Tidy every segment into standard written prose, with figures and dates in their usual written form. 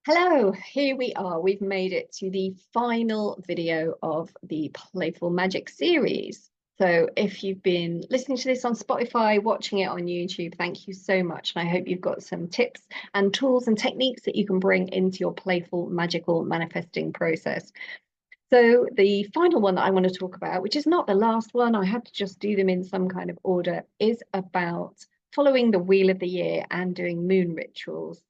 Hello, here we are. We've made it to the final video of the Playful Magic series. So if you've been listening to this on Spotify, watching it on YouTube, thank you so much. And I hope you've got some tips and tools and techniques that you can bring into your playful magical manifesting process. So the final one that I want to talk about, which is not the last one, I had to just do them in some kind of order, is about following the wheel of the year and doing moon rituals.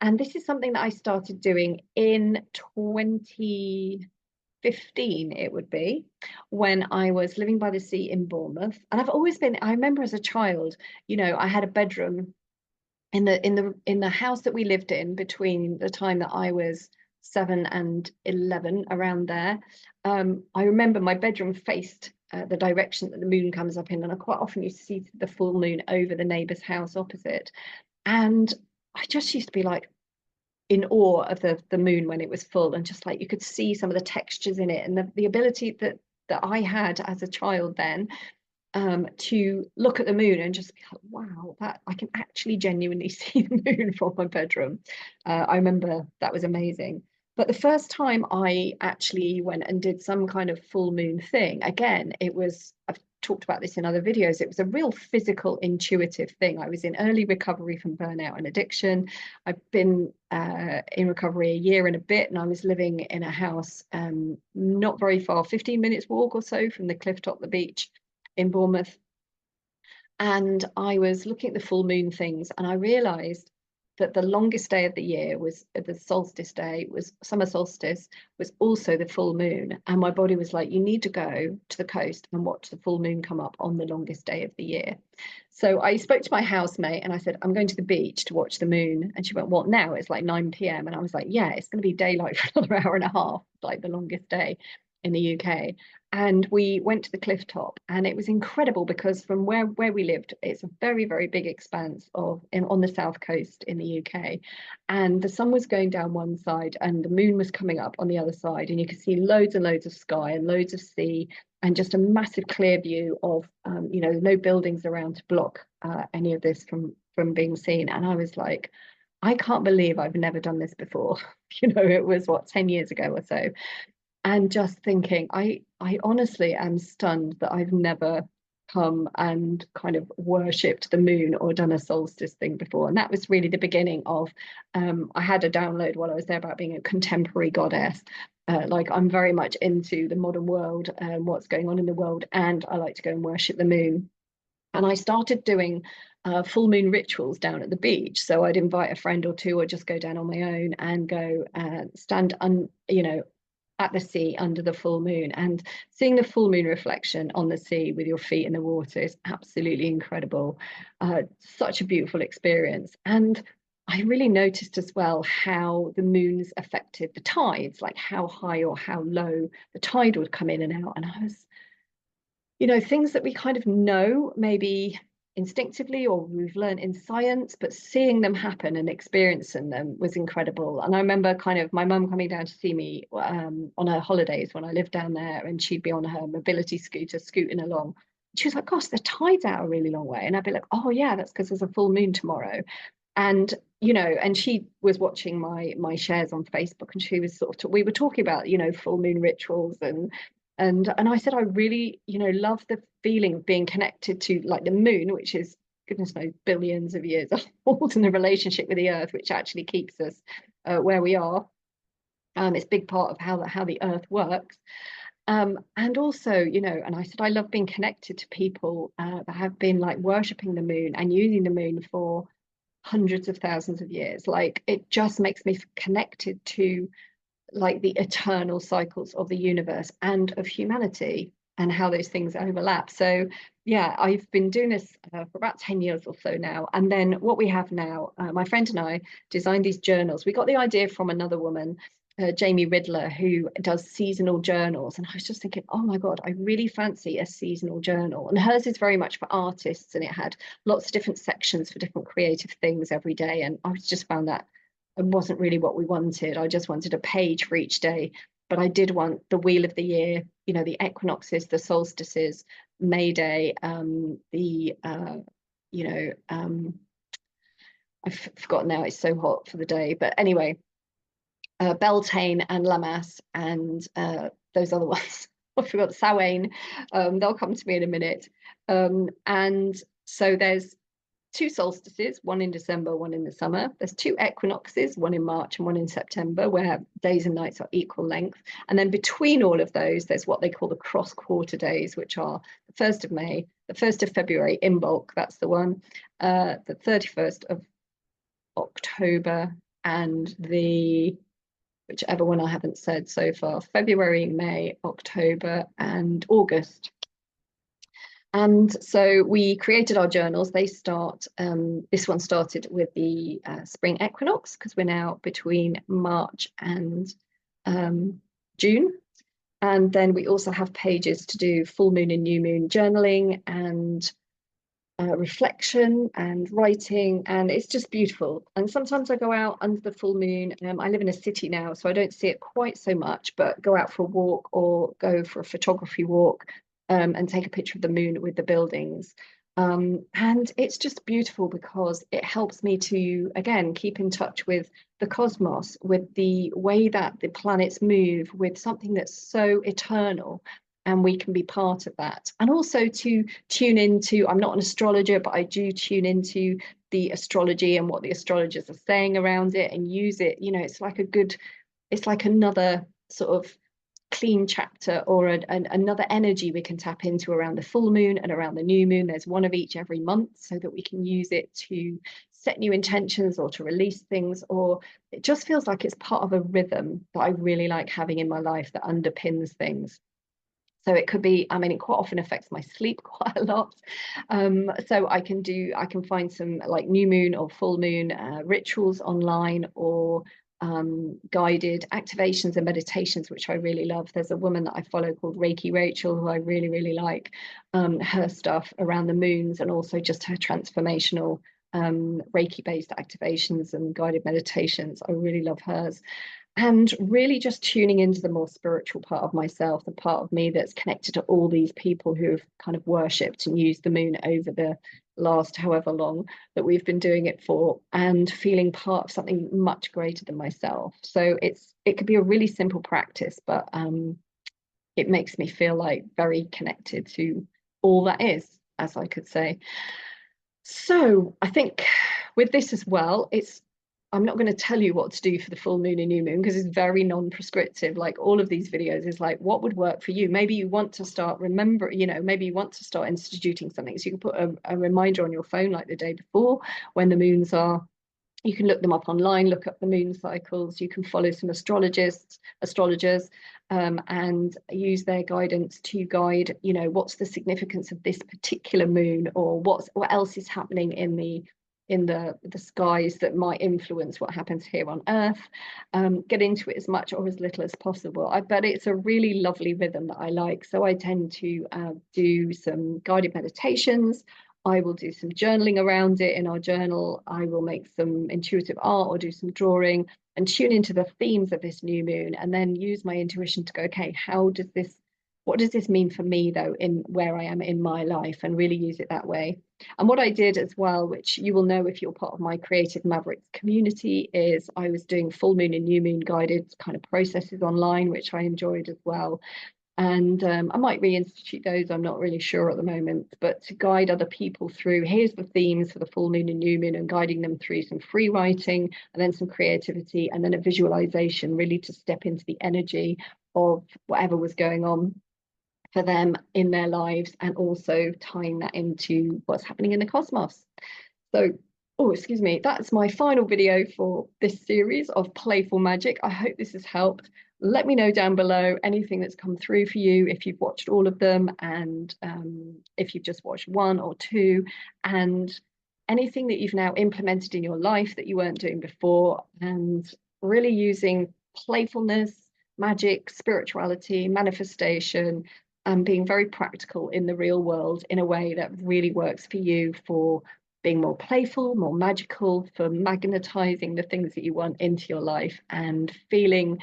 And this is something that I started doing in 2015, it would be, when I was living by the sea in Bournemouth. And I've always been, I remember as a child, I had a bedroom in the house that we lived in between the time that I was 7 and 11, around there. I remember my bedroom faced the direction that the moon comes up in, and I quite often used to see the full moon over the neighbour's house opposite. And I just used to be like in awe of the moon when it was full, and just like you could see some of the textures in it, and the ability that I had as a child then to look at the moon and just be like, wow, that I can actually genuinely see the moon from my bedroom. I remember that was amazing. But the first time I actually went and did some kind of full moon thing, again, I've talked about this in other videos, it was a real physical, intuitive thing. I was in early recovery from burnout and addiction. I've been in recovery a year and a bit, and I was living in a house not very far, 15 minutes walk or so from the cliff top, the beach in Bournemouth. And I was looking at the full moon things, and I realized that the longest day of the year was the solstice day, was summer solstice, was also the full moon. And my body was like, you need to go to the coast and watch the full moon come up on the longest day of the year. So I spoke to my housemate and I said, I'm going to the beach to watch the moon. And she went, what, now? It's like 9 p.m. And I was like, yeah, it's going to be daylight for another hour and a half, like the longest day in the UK. And we went to the cliff top, and it was incredible because from where we lived, it's a very, very big expanse on the south coast in the UK, and the sun was going down one side and the moon was coming up on the other side, and you could see loads and loads of sky and loads of sea, and just a massive clear view of no buildings around to block any of this from being seen. And I was like, I can't believe I've never done this before. It was 10 years ago or so. And just thinking, I honestly am stunned that I've never come and kind of worshipped the moon or done a solstice thing before. And that was really the beginning of, I had a download while I was there about being a contemporary goddess. Like, I'm very much into the modern world and what's going on in the world, and I like to go and worship the moon. And I started doing full moon rituals down at the beach. So I'd invite a friend or two, or just go down on my own and go stand at the sea under the full moon, and seeing the full moon reflection on the sea with your feet in the water is absolutely incredible. Such a beautiful experience. And I really noticed as well how the moons affected the tides, like how high or how low the tide would come in and out. And I was, things that we kind of know maybe instinctively or we've learned in science, but seeing them happen and experiencing them was incredible. And I remember kind of my mum coming down to see me on her holidays when I lived down there, and she'd be on her mobility scooter scooting along. She was like, gosh, the tide's out a really long way. And I'd be like, oh yeah, that's because there's a full moon tomorrow. And and she was watching my shares on Facebook, and she was we were talking about full moon rituals, and I said, I really, love the feeling of being connected to like the moon, which is, goodness knows, billions of years old, in the relationship with the earth, which actually keeps us where we are. It's a big part of how the earth works. And also, and I said, I love being connected to people that have been like worshipping the moon and using the moon for hundreds of thousands of years. Like, it just makes me connected to like the eternal cycles of the universe and of humanity, and how those things overlap. So yeah, I've been doing this for about 10 years or so now. And then what we have now, my friend and I designed these journals. We got the idea from another woman, Jamie Riddler, who does seasonal journals. And I was just thinking, oh my God, I really fancy a seasonal journal. And hers is very much for artists, and it had lots of different sections for different creative things every day. And I just found that it wasn't really what we wanted. I just wanted a page for each day, but I did want the wheel of the year, the equinoxes, the solstices, May Day, I've forgotten now, it's so hot for the day. But anyway, Beltane and Lammas and those other ones. I forgot Samhain. They'll come to me in a minute. And so there's 2 solstices, one in December, one in the summer. There's 2 equinoxes, one in March and one in September, where days and nights are equal length. And then between all of those, there's what they call the cross quarter days, which are the 1st of May, the 1st of February, Imbolc, that's the one, the 31st of October, and the whichever one I haven't said so far, February, May, October, and August. And so we created our journals. They start, this one started with the spring equinox, because we're now between March and June. And then we also have pages to do full moon and new moon journaling and reflection and writing, and it's just beautiful. And sometimes I go out under the full moon. I live in a city now, so I don't see it quite so much, but go out for a walk or go for a photography walk and take a picture of the moon with the buildings. And it's just beautiful because it helps me to, again, keep in touch with the cosmos, with the way that the planets move, with something that's so eternal, and we can be part of that. And also to tune into, I'm not an astrologer, but I do tune into the astrology and what the astrologers are saying around it and use it. You know, it's like it's like another sort of clean chapter or another energy we can tap into around the full moon and around the new moon. There's one of each every month, so that we can use it to set new intentions or to release things, or it just feels like it's part of a rhythm that I really like having in my life that underpins things. So it could be, I mean, it quite often affects my sleep quite a lot. So I can find some like new moon or full moon rituals online, or guided activations and meditations, which I really love. There's a woman that I follow called Reiki Rachel, who I really, really like, her stuff around the moons, and also just her transformational Reiki based activations and guided meditations. I really love hers. And really just tuning into the more spiritual part of myself, the part of me that's connected to all these people who have kind of worshipped and used the moon over the last however long that we've been doing it for, and feeling part of something much greater than myself. So it could be a really simple practice, but it makes me feel like very connected to all that is, as I could say. So I think with this as well, I'm not going to tell you what to do for the full moon and new moon, because it's very non-prescriptive. Like all of these videos is like, what would work for you? Maybe you want to start maybe you want to start instituting something. So you can put a reminder on your phone like the day before when the moons are. You can look them up online, look up the moon cycles. You can follow some astrologers, and use their guidance to guide, what's the significance of this particular moon, or what else is happening in the skies that might influence what happens here on Earth. Get into it as much or as little as possible. I bet it's a really lovely rhythm that I like. So I tend to do some guided meditations. I will do some journaling around it in our journal. I will make some intuitive art or do some drawing and tune into the themes of this new moon, and then use my intuition to go, okay, what does this mean for me though, in where I am in my life, and really use it that way. And what I did as well, which you will know if you're part of my Creative Mavericks community, is I was doing full moon and new moon guided kind of processes online, which I enjoyed as well. And I might reinstitute those, I'm not really sure at the moment, but to guide other people through, here's the themes for the full moon and new moon, and guiding them through some free writing, and then some creativity, and then a visualization, really to step into the energy of whatever was going on for them in their lives, and also tying that into what's happening in the cosmos. So, oh, excuse me, that's my final video for this series of Playful Magic. I hope this has helped. Let me know down below anything that's come through for you, if you've watched all of them, and if you've just watched one or two, and anything that you've now implemented in your life that you weren't doing before, and really using playfulness, magic, spirituality, manifestation, and being very practical in the real world in a way that really works for you, for being more playful, more magical, for magnetizing the things that you want into your life, and feeling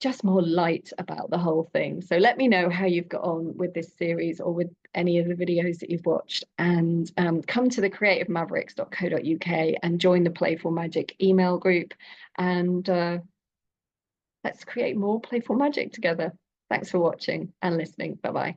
just more light about the whole thing. So let me know how you've got on with this series, or with any of the videos that you've watched, and come to the creativemavericks.co.uk and join the Playful Magic email group, and let's create more playful magic together. Thanks for watching and listening. Bye bye.